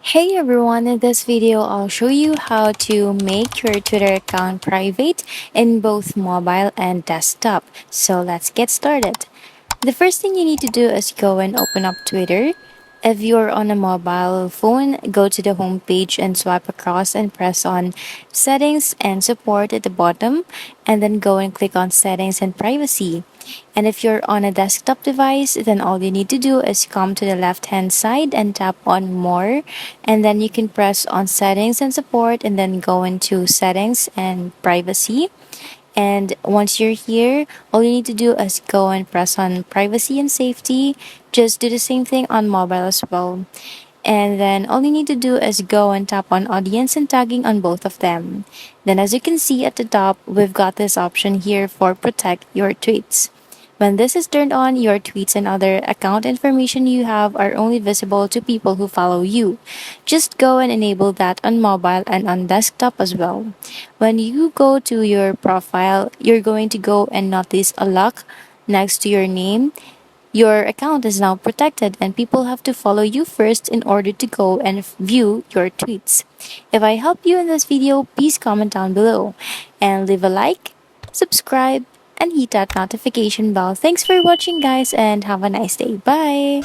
Hey everyone, in this video I'll show you how to make your Twitter account private in both mobile and desktop. So let's get started. The first thing you need to do is go and open up Twitter. If you're on a mobile phone, go to the home page and swipe across and press on settings and support at the bottom, and then go and click on settings and privacy. And if you're on a desktop device, then all you need to do is come to the left hand side and tap on more, and then you can press on settings and support and then go into settings and privacy. And once you're here, all you need to do is go and press on privacy and safety. Just do the same thing on mobile as well. And then all you need to do is go and tap on audience and tagging on both of them. Then as you can see at the top, we've got this option here for protect your tweets. When this is turned on, your tweets and other account information you have are only visible to people who follow you. Just go and enable that on mobile and on desktop as well. When you go to your profile, you're going to go and notice a lock next to your name. Your account is now protected and people have to follow you first in order to go and view your tweets. If I helped you in this video, please comment down below and leave a like, subscribe, and hit that notification bell. Thanks for watching guys and have a nice day. Bye!